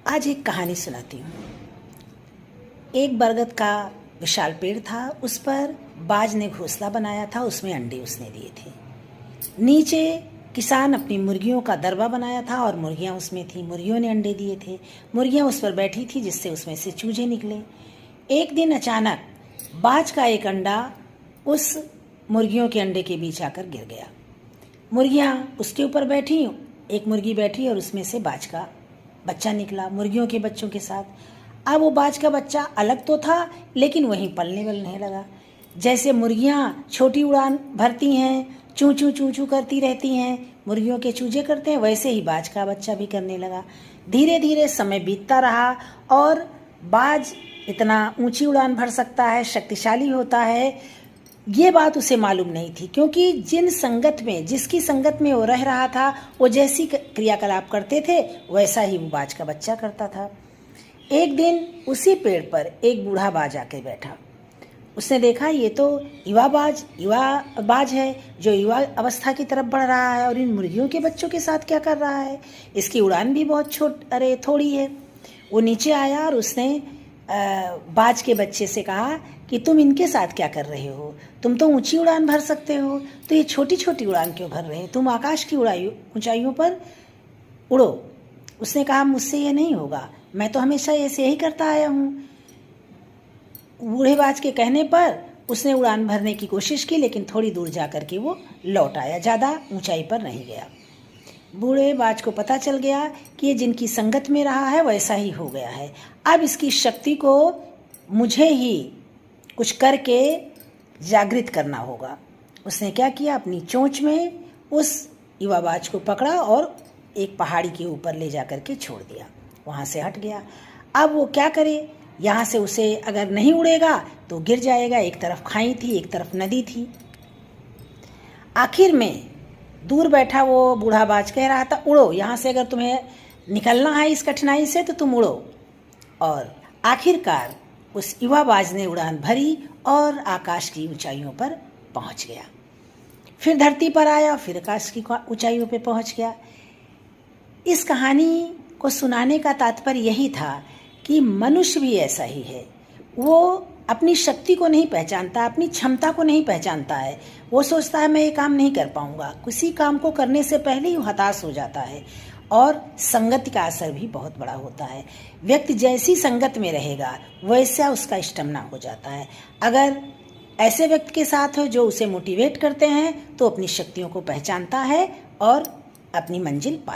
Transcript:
आज एक कहानी सुनाती हूँ। एक बरगद का विशाल पेड़ था, उस पर बाज ने घोंसला बनाया था, उसमें अंडे उसने दिए थे। नीचे किसान अपनी मुर्गियों का दरबा बनाया था और मुर्गियाँ उसमें थी, मुर्गियों ने अंडे दिए थे। मुर्गियाँ उस पर बैठी थी जिससे उसमें से चूजे निकले। एक दिन अचानक बाज का एक अंडा उस मुर्गियों के अंडे के बीच आकर गिर गया। मुर्गियाँ उसके ऊपर बैठी, एक मुर्गी बैठी और उसमें से बाज का बच्चा निकला मुर्गियों के बच्चों के साथ। अब वो बाज का बच्चा अलग तो था लेकिन वहीं पलने वलने लगा। जैसे मुर्गियाँ छोटी उड़ान भरती हैं, चूँ चूँ करती रहती हैं, मुर्गियों के चूजे करते हैं, वैसे ही बाज का बच्चा भी करने लगा। धीरे धीरे समय बीतता रहा और बाज इतना ऊंची उड़ान भर सकता है, शक्तिशाली होता है, ये बात उसे मालूम नहीं थी, क्योंकि जिसकी संगत में वो रह रहा था, वो जैसी क्रियाकलाप करते थे वैसा ही वो बाज का बच्चा करता था। एक दिन उसी पेड़ पर एक बूढ़ा बाज आके बैठा। उसने देखा ये तो युवा बाज है जो युवा अवस्था की तरफ बढ़ रहा है और इन मुर्गियों के बच्चों के साथ क्या कर रहा है। इसकी उड़ान भी बहुत थोड़ी है। वो नीचे आया और उसने बाज के बच्चे से कहा कि तुम इनके साथ क्या कर रहे हो, तुम तो ऊंची उड़ान भर सकते हो, तो ये छोटी छोटी उड़ान क्यों भर रहे हो, तुम आकाश की ऊंचाइयों पर उड़ो। उसने कहा मुझसे ये नहीं होगा, मैं तो हमेशा ऐसे ही करता आया हूँ। बूढ़े बाज के कहने पर उसने उड़ान भरने की कोशिश की, लेकिन थोड़ी दूर जा कर के वो लौट आया, ज़्यादा ऊंचाई पर नहीं गया। बूढ़े बाज को पता चल गया कि ये जिनकी संगत में रहा है वैसा ही हो गया है। अब इसकी शक्ति को मुझे ही कुछ करके जागृत करना होगा। उसने क्या किया, अपनी चोंच में उस युवा बाज को पकड़ा और एक पहाड़ी के ऊपर ले जा कर के छोड़ दिया, वहाँ से हट गया। अब वो क्या करे, यहाँ से उसे अगर नहीं उड़ेगा तो गिर जाएगा। एक तरफ खाई थी, एक तरफ नदी थी। आखिर में दूर बैठा वो बूढ़ा बाज कह रहा था, उड़ो, यहाँ से अगर तुम्हें निकलना है इस कठिनाई से तो तुम उड़ो। और आखिरकार उस युवा बाज ने उड़ान भरी और आकाश की ऊंचाइयों पर पहुंच गया। फिर धरती पर आया, फिर आकाश की ऊंचाइयों पर पहुंच गया। इस कहानी को सुनाने का तात्पर्य यही था कि मनुष्य भी ऐसा ही है। वो अपनी शक्ति को नहीं पहचानता, अपनी क्षमता को नहीं पहचानता है। वो सोचता है मैं ये काम नहीं कर पाऊंगा, किसी काम को करने से पहले ही हताश हो जाता है। और संगति का असर भी बहुत बड़ा होता है। व्यक्ति जैसी संगत में रहेगा वैसा उसका स्टेमिना हो जाता है। अगर ऐसे व्यक्ति के साथ हो जो उसे मोटिवेट करते हैं तो अपनी शक्तियों को पहचानता है और अपनी मंजिल पा